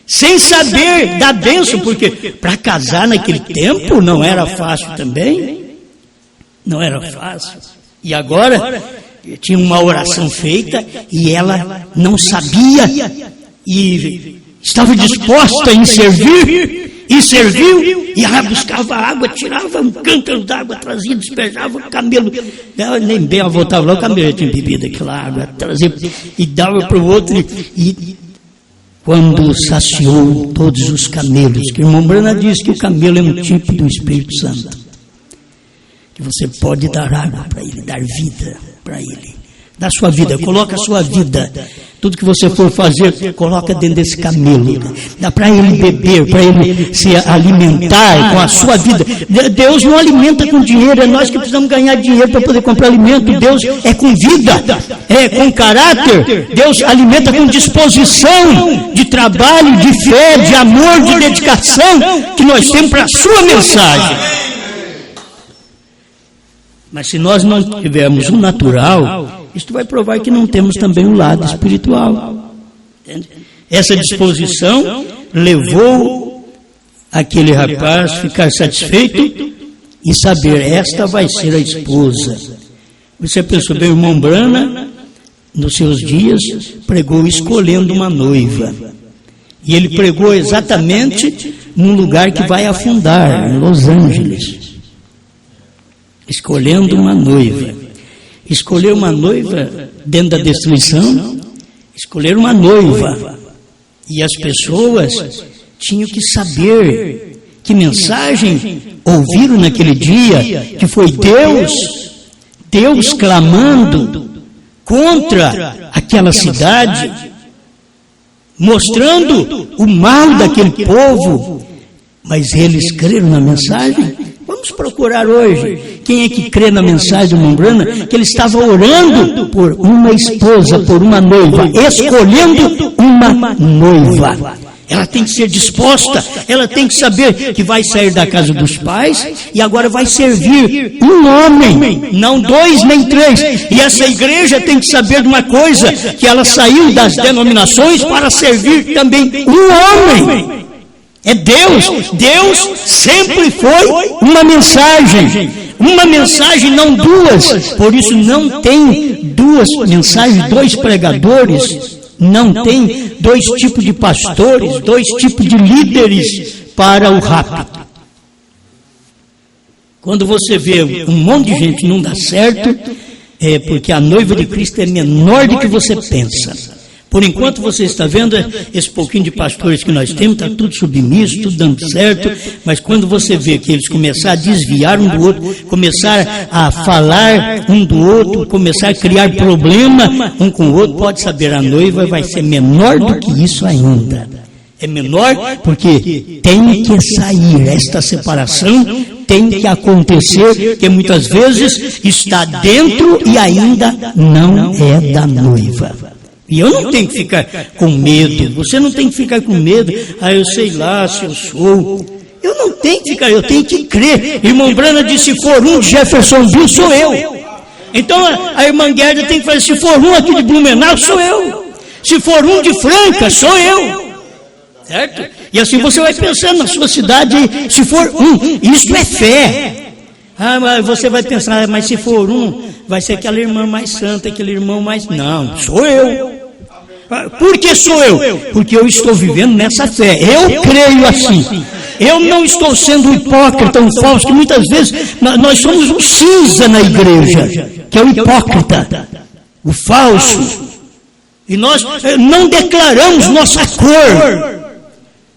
Sem saber da bênção, porque para casar naquele tempo não era fácil também. Não era fácil. E agora tinha uma oração feita e ela não sabia e estava disposta em servir e serviu. E ela buscava água, tirava um cântaro d'água, trazia, despejava o camelo. Ela nem bem, ela voltava lá, o camelo tinha bebido aquela água, trazia e dava para o outro. E quando saciou todos os camelos, que o irmão Brana diz que o camelo é um tipo do Espírito Santo, que você pode dar água para ele, dar vida para ele, dar sua vida, coloca a sua vida, tudo que você for fazer, coloca dentro desse camelo, dá para ele beber, para ele se alimentar com a sua vida. Deus não alimenta com dinheiro, é nós que precisamos ganhar dinheiro para poder comprar alimento. Deus é com vida, é com caráter. Deus alimenta com disposição de trabalho, de fé, de amor, de dedicação que nós temos para a sua mensagem. Mas se nós não tivermos o natural, isto vai provar que não temos também o lado espiritual. Entende? Essa disposição levou aquele rapaz a ficar satisfeito e saber, esta vai ser a esposa. Você pensou bem, o irmão Brana, nos seus dias, pregou escolhendo uma noiva. E ele pregou exatamente num lugar que vai afundar, em Los Angeles. Escolhendo uma noiva. Escolher uma noiva dentro da destruição, escolher uma noiva. E as pessoas tinham que saber que mensagem ouviram naquele dia, que foi Deus Deus clamando contra aquela cidade, mostrando o mal daquele povo, mas eles creram na mensagem. Vamos procurar hoje quem é que crê na mensagem do Mombrana, que ele estava orando por uma esposa, por uma noiva, escolhendo uma noiva. Ela tem que ser disposta, ela tem que saber que vai sair da casa dos pais e agora vai servir um homem, não 2 nem 3. E essa igreja tem que saber de uma coisa, que ela saiu das denominações para servir também um homem. É Deus. Deus sempre foi uma mensagem, não 2. Por isso não tem 2 mensagens, 2 pregadores. Não tem 2 tipos de pastores, 2 tipos de líderes para o rápido. Quando você vê um monte de gente não dá certo, é porque a noiva de Cristo é menor do que você pensa. Por enquanto você está vendo esse pouquinho de pastores que nós temos, está tudo submisso, tudo dando certo, mas quando você vê que eles começaram a desviar um do outro, começaram a falar um do outro, começaram a criar problema um com o outro, pode saber, a noiva vai ser menor do que isso ainda. É menor porque tem que sair, esta separação tem que acontecer, porque muitas vezes está dentro e ainda não é da noiva. E eu não tenho que ficar com medo, você não tem que ficar com medo, eu sei lá se eu sou. Eu não tenho que ficar, eu tenho que crer. Irmão Brana disse, se for um de Jeffersonville, sou eu. Então a irmã Guerda tem que fazer, se for um aqui de Blumenau, sou eu. Se for um de Franca, sou eu. Certo? E assim você vai pensando na sua cidade, se for um, isso é fé. Mas você vai pensar, mas se for um, vai ser aquela irmã mais santa, aquele irmão mais... Não, sou eu. Por que sou eu? Porque eu estou vivendo nessa fé. Eu creio assim. Eu não estou sendo hipócrita, um falso, que muitas vezes nós somos um cinza na igreja, que é o hipócrita, o falso. E nós não declaramos nossa cor.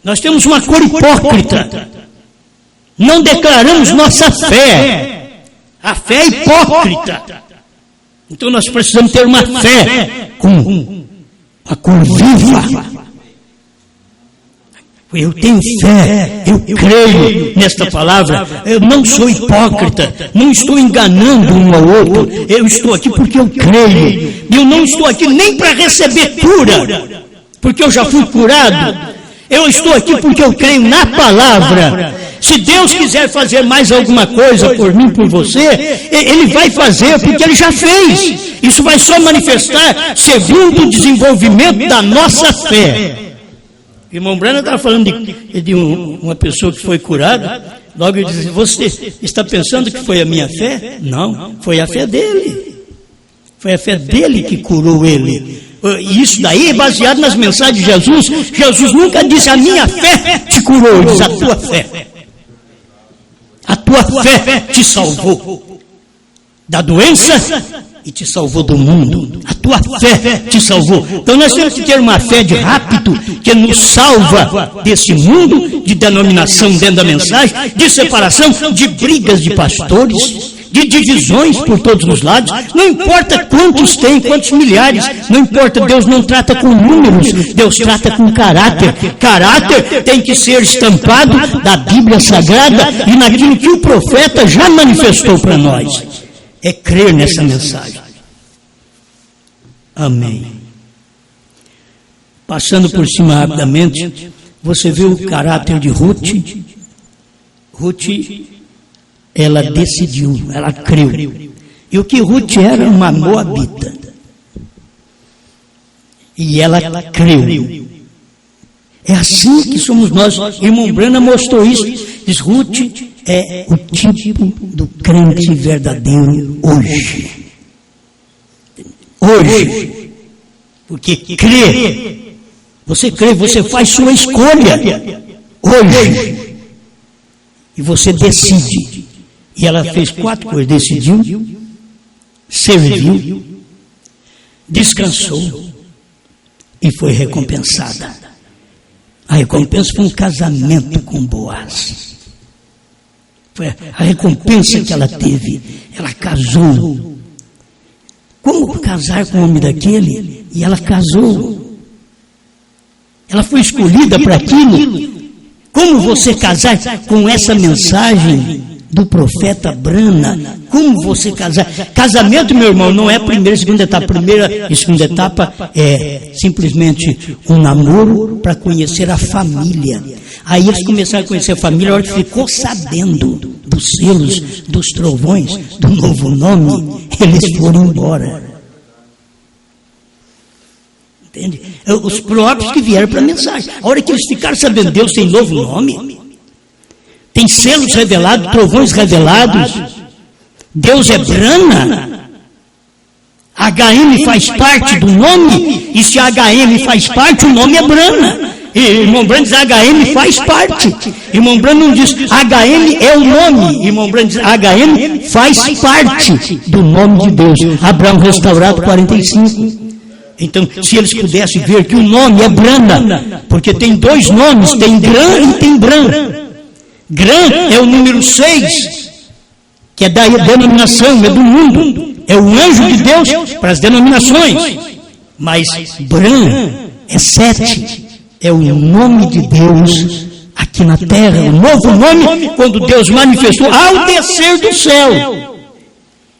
Nós temos uma cor hipócrita. Não declaramos nossa fé. A fé é hipócrita. Então nós precisamos ter uma fé com a cor viva. Eu tenho fé, eu creio nesta palavra, eu não sou hipócrita, não estou enganando um ao outro, eu estou aqui porque eu creio. Eu não estou aqui nem para receber cura, porque eu já fui curado. Eu estou aqui porque eu creio na palavra. Se Deus quiser fazer mais alguma coisa por mim, por você, Ele vai fazer, porque Ele já fez. Isso vai só manifestar segundo o desenvolvimento da nossa fé. O irmão Brana estava falando de uma pessoa que foi curada. Logo ele disse, você está pensando que foi a minha fé? Não, foi a fé dele. Foi a fé dele que curou ele. E isso daí é baseado nas mensagens de Jesus. Jesus nunca disse, a minha fé te curou, ele disse, a tua fé. A tua fé te salvou da doença e te salvou do mundo. A tua fé te salvou. Então nós temos que ter uma fé de rápido que nos salva desse mundo de denominação dentro da mensagem, de separação, de brigas de pastores, de divisões por todos os lados. Não importa quantos tem, quantos milhares, não importa, Deus não trata com números, Deus trata com caráter. Caráter tem que ser estampado da Bíblia Sagrada e naquilo que o profeta já manifestou para nós. É crer nessa mensagem. Amém. Passando por cima rapidamente, você vê o caráter de Ruth. Ruth, ela decidiu, ela creu. E o que Ruth era? Uma moabita. E ela creu. É assim que somos nós. Irmão Brana mostrou isso. Diz, Ruth é o tipo do crente verdadeiro hoje. Hoje. Porque crê. Você crê, você faz sua escolha. Hoje. E você decide. E ela fez 4 coisas. Decidiu, serviu, descansou e foi recompensada. A recompensa foi um casamento com Boaz. Foi a recompensa que ela teve. Ela casou Como casar com um homem daquele? E ela casou. Ela foi escolhida para aquilo. Como você casar com essa mensagem do profeta Brana? Como você casar? Casamento, meu irmão, não é primeira e segunda etapa. Primeira e segunda etapa é simplesmente um namoro para conhecer a família. Aí eles começaram a conhecer a família, a hora que ficou sabendo dos selos, dos trovões, do novo nome, eles foram embora. Entende? Os próprios que vieram para a mensagem. A hora que eles ficaram sabendo, Deus tem novo nome, tem selos revelados, trovões revelados, Deus é Brana, HM faz parte do nome, e se HM faz parte, o nome é Brana. E irmão Brana diz, HM faz parte. Irmão Brana não diz, HM é o nome. Irmão Brana diz, HM faz parte do nome de Deus. Abraão restaurado 45. Então, se eles pudessem ver que o nome é Brana, porque tem dois nomes, tem Gran e tem Bran. Gran é o número 6, que é da denominação, é do mundo. É o anjo de Deus para as denominações. Mas Bran é 7. É o nome de Deus aqui na terra. O novo nome, quando Deus manifestou ao descer do céu.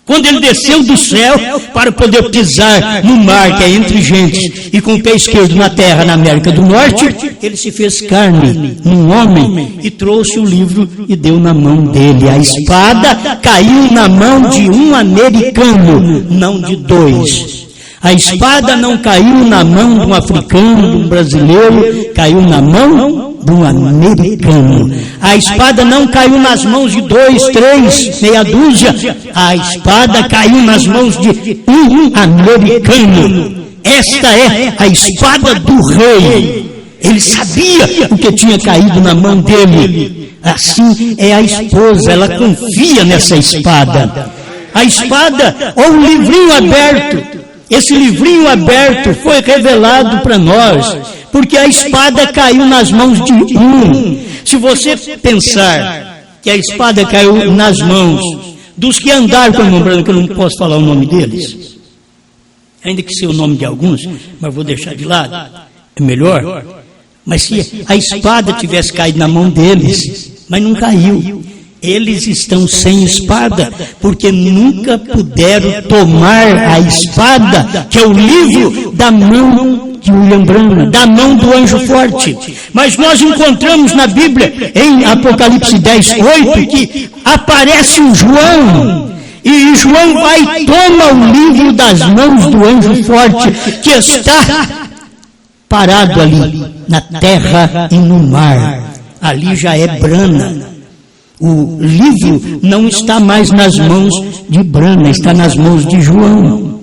Quando ele desceu do céu para poder pisar no mar que é entre gentes e com o pé esquerdo na terra, na América do Norte, ele se fez carne, um homem, e trouxe o livro e deu na mão dele. A espada caiu na mão de um americano, não de dois. A espada não caiu na mão de um africano, de um brasileiro, caiu na mão de um americano. A espada não caiu nas mãos de 2, 3, meia dúzia. A espada caiu nas mãos de um americano. Esta é a espada do rei. Ele sabia o que tinha caído na mão dele. Assim é a esposa, ela confia nessa espada. A espada, ou um livrinho aberto. Esse livrinho aberto foi revelado para nós, porque a espada caiu nas mãos de um. Se você pensar que a espada caiu nas mãos dos que andaram com o irmão Brana, que eu não posso falar o nome deles, ainda que seja o nome de alguns, mas vou deixar de lado, é melhor. Mas se a espada tivesse caído na mão deles, mas não caiu. Eles estão sem espada, porque nunca puderam tomar a espada, que é o livro da mão de William Branham, da mão do anjo forte. Mas nós encontramos na Bíblia, em Apocalipse 10:8, que aparece o João, e João vai e toma o livro das mãos do anjo forte, que está parado ali, na terra e no mar. Ali já é Brana. O livro não está mais nas mãos de Brana, está nas mãos de João.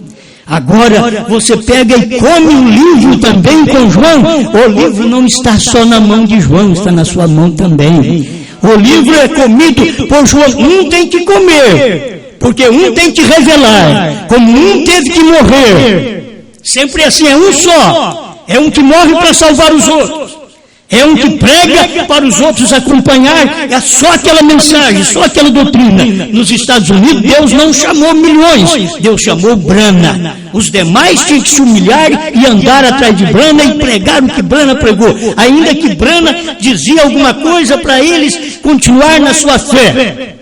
Agora você pega e come o livro também com João. O livro não está só na mão de João, está na sua mão também. O livro é comido por João. Um tem que comer, porque um tem que revelar. Como um teve que morrer, sempre assim, é um só. É um que morre para salvar os outros. É um que prega para os outros acompanhar, é só aquela mensagem, só aquela doutrina. Nos Estados Unidos, Deus não chamou milhões, Deus chamou Brana. Os demais tinham que se humilhar e andar atrás de Brana e pregar o que Brana pregou, ainda que Brana dizia alguma coisa para eles continuar na sua fé.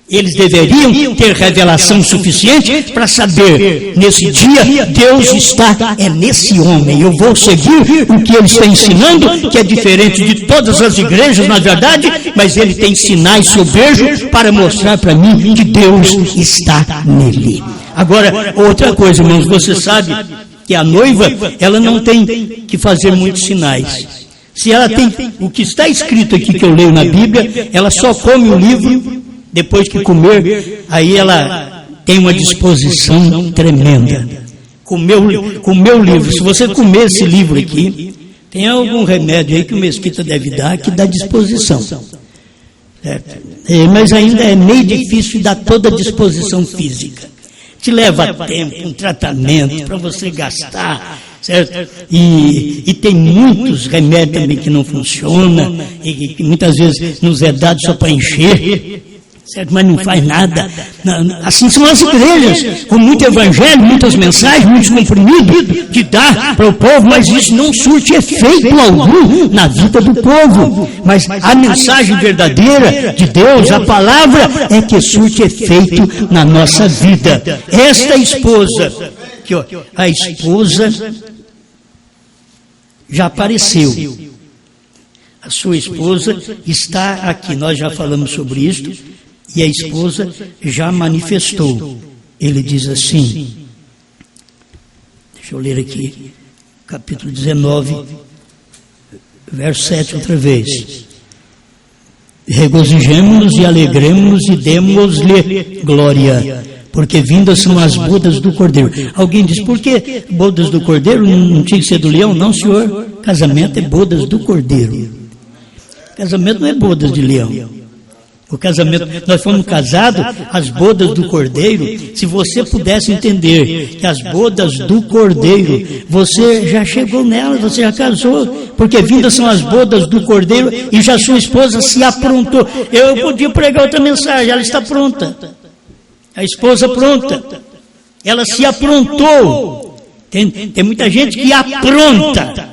Eles deveriam ter revelação suficiente para saber, nesse dia, Deus está, é nesse homem. Eu vou seguir o que ele está ensinando, que é diferente de todas as igrejas, na verdade, mas ele tem sinais sobejos para mostrar para mim que Deus está nele. Agora, outra coisa, irmãos, você sabe que a noiva, ela não tem que fazer muitos sinais. Se ela tem o que está escrito aqui que eu leio na Bíblia, ela só come o livro. Depois que comer, aí ela tem uma disposição tremenda. Comer o livro. Se você comer esse livro aqui, tem algum remédio aí que o Mesquita deve dar que dá disposição. Certo? Mas ainda é meio difícil dar toda a disposição física. Te leva tempo, um tratamento para você gastar. Certo? E tem muitos remédios também que não funcionam, e que muitas vezes nos é dado só para encher. certo? Mas não faz nada. Assim são as igrejas, com muito evangelho, muitas mensagens, muitos comprimidos, que dá para o povo, mas isso não surte efeito algum na vida do povo. Mas a mensagem verdadeira de Deus, a palavra, é que surte efeito na nossa vida. Esta esposa, aqui, ó, a esposa já apareceu. A sua esposa está aqui. Nós já falamos sobre isto. E a esposa já manifestou. Ele diz assim, deixa eu ler aqui, capítulo 19, verso 7 outra vez. Regozijemo-nos e alegremo-nos e demos-lhe glória, porque vindas são as bodas do Cordeiro. Alguém diz, por que bodas do Cordeiro? Não tinha que ser do leão? Não, senhor. Casamento é bodas do Cordeiro. Casamento não é bodas de leão. O casamento, nós fomos casados, as bodas do Cordeiro. Se você pudesse entender que as bodas do Cordeiro, você já chegou nelas, você já casou, porque vindas são as bodas do Cordeiro e já sua esposa se aprontou. Eu podia pregar outra mensagem, ela está pronta. A esposa pronta. Ela se aprontou. Tem muita gente que apronta,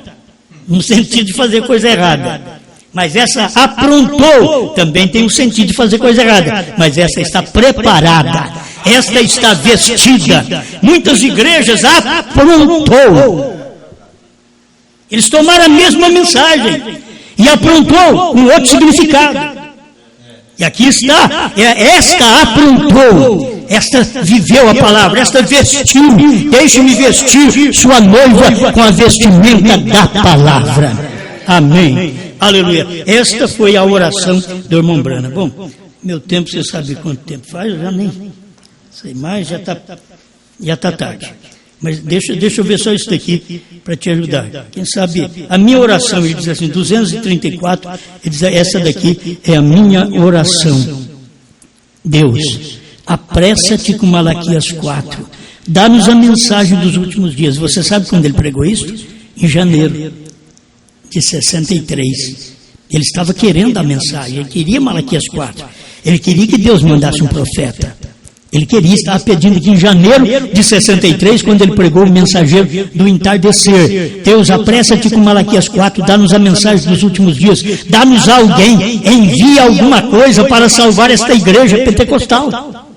no sentido de fazer coisa errada. Mas essa aprontou, também tem o sentido de fazer coisa errada. Mas essa está preparada, esta está vestida. Muitas igrejas aprontou. Eles tomaram a mesma mensagem e aprontou com outro significado. E aqui está, esta aprontou, esta viveu a palavra, esta vestiu. Deixe-me vestir sua noiva com a vestimenta da palavra. Amém. Aleluia. Esta foi a oração do irmão Brana. Bom, meu tempo, você sabe quanto tempo faz? Eu já nem sei mais, já está tarde. Mas deixa eu ver só isso daqui para te ajudar. Quem sabe, a minha oração, ele diz assim, 234, ele diz, essa daqui é a minha oração. Deus, apressa-te com Malaquias 4. Dá-nos a mensagem dos últimos dias. Você sabe quando ele pregou isso? Em janeiro de 63. Ele estava querendo a mensagem, ele queria Malaquias 4. Ele queria que Deus mandasse um profeta. Ele estava pedindo que em janeiro de 63, quando ele pregou o mensageiro do entardecer, Deus, apressa-te com Malaquias 4, dá-nos a mensagem dos últimos dias, dá-nos alguém, envia alguma coisa para salvar esta igreja pentecostal.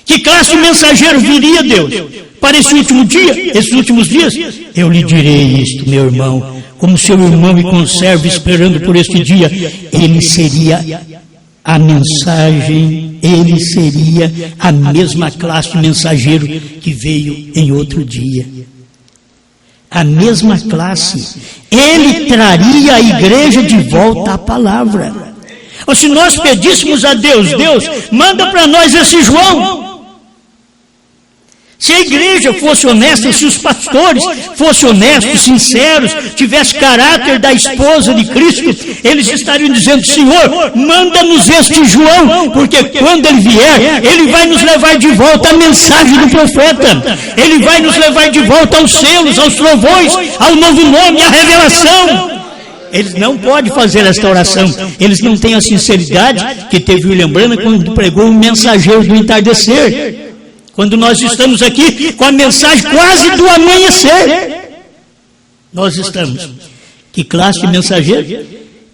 Que classe de mensageiro viria, Deus, para esse último dia, esses últimos dias? Eu lhe direi isto, meu irmão, como seu irmão me conserva esperando por este dia. Ele seria a mensagem, ele seria a mesma classe de mensageiro que veio em outro dia. A mesma classe. Ele traria a igreja de volta à palavra. Ou se nós pedíssemos a Deus, Deus, manda para nós esse João. Se a igreja fosse honesta, se os pastores fossem honestos, sinceros, tivessem caráter da esposa de Cristo, eles estariam dizendo, Senhor, manda-nos este João, porque quando ele vier, ele vai nos levar de volta a mensagem do profeta, ele vai nos levar de volta aos selos, aos trovões, ao novo nome, à revelação. Eles não podem fazer esta oração, eles não têm a sinceridade que teve William Branham quando pregou o mensageiro do entardecer. Quando nós estamos aqui com a mensagem quase do amanhecer, nós estamos. Que classe de mensageiro?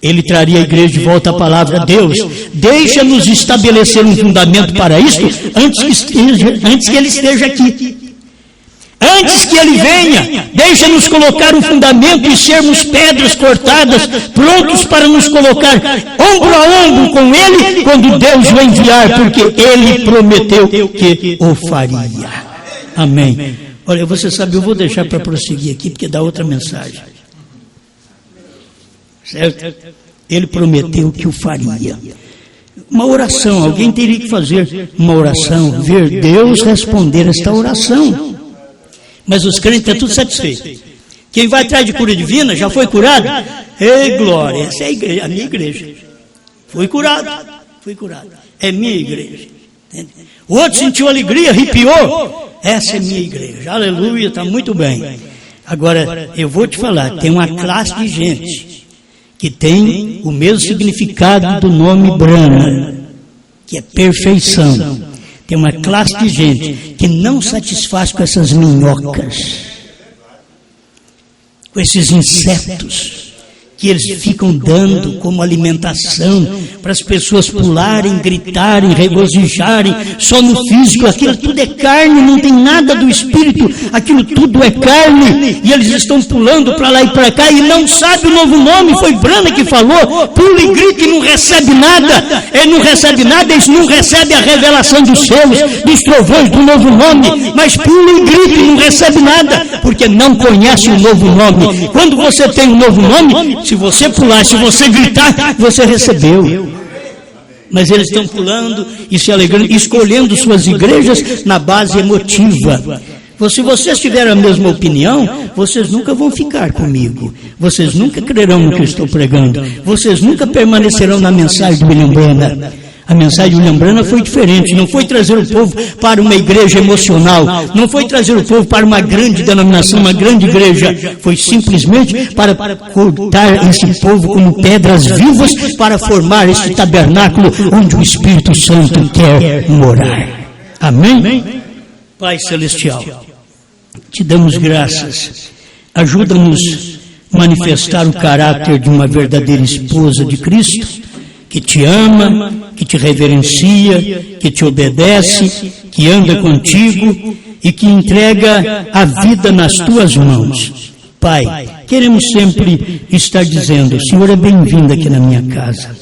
Ele traria a igreja de volta à palavra. Deus, deixa-nos estabelecer um fundamento para isto antes que ele esteja aqui. Antes que ele venha, deixa-nos colocar um fundamento e sermos pedras cortadas, prontos para nos colocar ombro a ombro com ele, quando Deus o enviar, porque ele prometeu que o faria. Amém. Olha, você sabe, eu vou deixar para prosseguir aqui, porque dá outra mensagem. Certo? Ele prometeu que o faria. Uma oração, alguém teria que fazer uma oração, ver Deus responder esta oração. Mas os crentes estão tudo satisfeitos. Quem vai atrás de cura divina já foi curado? Ei, glória, essa é a igreja, a minha igreja. Fui curado. É minha igreja. O outro sentiu alegria, arrepiou. Essa é minha igreja. Aleluia, está muito bem. Agora, eu vou te falar, tem uma classe de gente que tem o mesmo significado do nome Brahma, que é perfeição. Tem uma classe de gente que não satisfaz com essas minhocas, com esses insetos que eles ficam dando como alimentação para as pessoas pularem, gritarem, regozijarem só no físico. Aquilo tudo é carne, não tem nada do espírito, aquilo tudo é carne, e eles estão pulando para lá e para cá e não sabem o novo nome. Foi Brahma que falou: pula e grita e não recebe nada. Ele não recebe nada, eles não recebem a revelação dos selos, dos trovões do novo nome, mas pula e grita e não recebe nada, porque não conhece o novo nome. Quando você tem um novo nome, se você pular, se você gritar, você recebeu. Mas eles estão pulando e se alegrando, escolhendo suas igrejas na base emotiva. Se vocês tiverem a mesma opinião, vocês nunca vão ficar comigo. Vocês nunca crerão no que eu estou pregando. Vocês nunca permanecerão na mensagem do William Branham. A mensagem de William Branham foi diferente. Não foi trazer o povo para uma igreja emocional. Não foi trazer o povo para uma grande denominação, uma grande igreja. Foi simplesmente para cortar esse povo como pedras vivas para formar este tabernáculo onde o Espírito Santo quer morar. Amém? Pai Celestial, te damos graças. Ajuda-nos a manifestar o caráter de uma verdadeira esposa de Cristo, que te ama, que te reverencia, que te obedece, que anda contigo e que entrega a vida nas tuas mãos. Pai, queremos sempre estar dizendo: o Senhor é bem-vindo aqui na minha casa.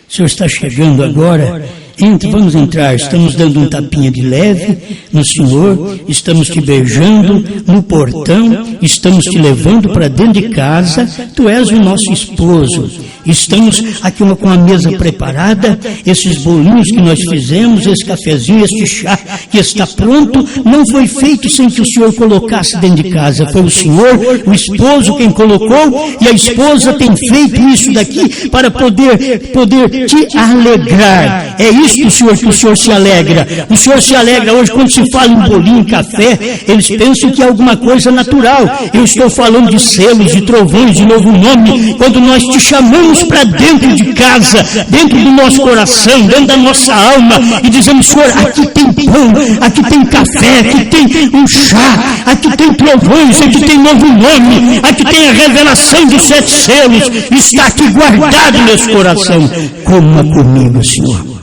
O Senhor está chegando agora. Entre, vamos entrar. Estamos dando um tapinha de leve no Senhor, estamos te beijando no portão, estamos te levando para dentro de casa. Tu és o nosso esposo. Estamos aqui com a mesa preparada, esses bolinhos que nós fizemos, esse cafezinho, este chá que está pronto, não foi feito sem que o Senhor colocasse dentro de casa. Foi o Senhor, o esposo, quem colocou, e a esposa tem feito isso daqui para poder te alegrar. É isso, Senhor, que o Senhor se alegra. O Senhor se alegra hoje quando se fala em bolinho, em café, eles pensam que é alguma coisa natural. Eu estou falando de selos, de trovões, de novo nome. Quando nós te chamamos para dentro de casa, dentro do nosso coração, dentro da nossa alma, e dizemos: Senhor, aqui tem pão, aqui tem café, aqui tem um chá, aqui tem trovões, aqui tem novo nome, aqui tem a revelação dos 7 selos, está aqui guardado nesse coração. Coma comigo, Senhor.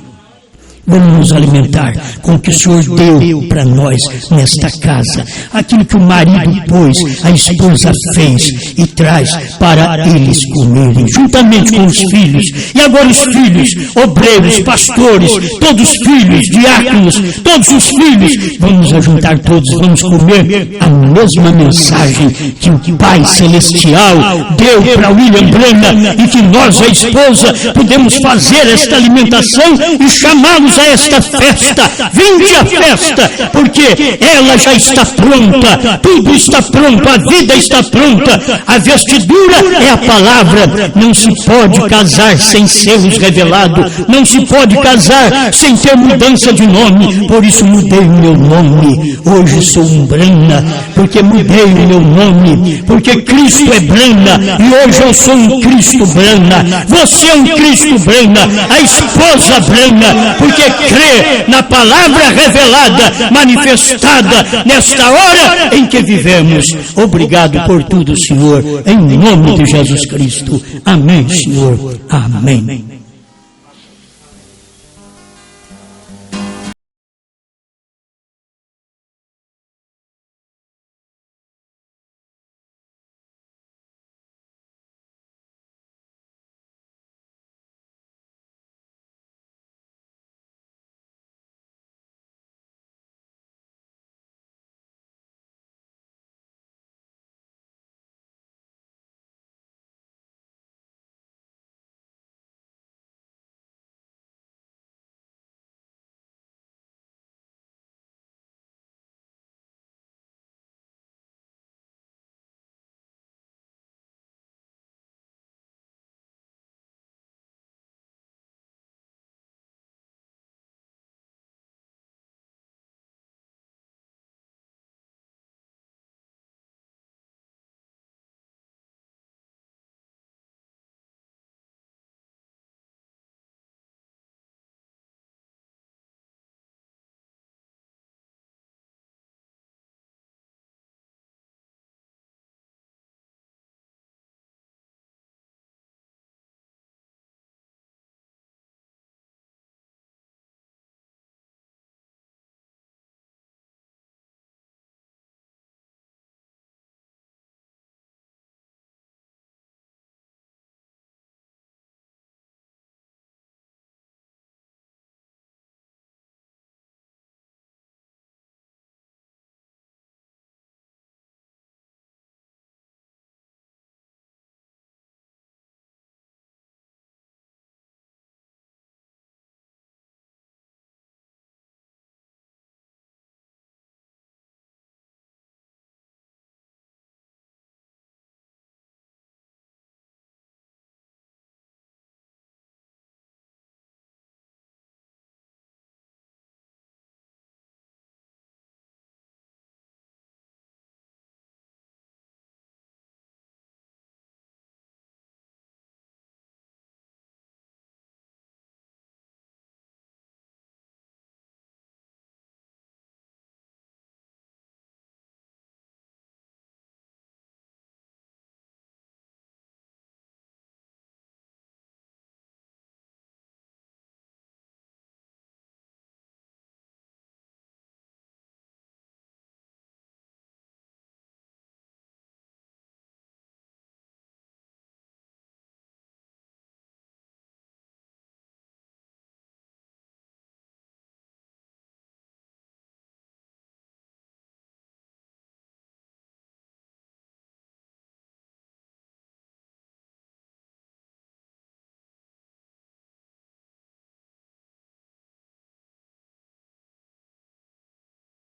Vamos nos alimentar com o que o Senhor deu para nós nesta casa. Aquilo que o marido pôs, a esposa fez e traz para eles comerem, juntamente com os filhos. E agora os filhos, obreiros, pastores, todos os filhos, diáconos, todos os filhos, vamos nos ajuntar todos, vamos comer a mesma mensagem que o Pai Celestial deu para William Branham, e que nós, a esposa, podemos fazer esta alimentação e chamá-los a esta festa. Vinde à festa, porque ela já está pronta, tudo está pronto, a vida está pronta, a vestidura é a palavra. Não se pode casar sem selos revelados, não se pode casar sem ter mudança de nome. Por isso mudei o meu nome, hoje sou um Branham, porque mudei o meu nome, porque Cristo é Branham, e hoje eu sou um Cristo Branham. Você é um Cristo Branham, a esposa Branham, porque crê na palavra revelada, manifestada nesta hora em que vivemos. Obrigado por tudo, Senhor, em nome de Jesus Cristo. Amém, Senhor. Amém.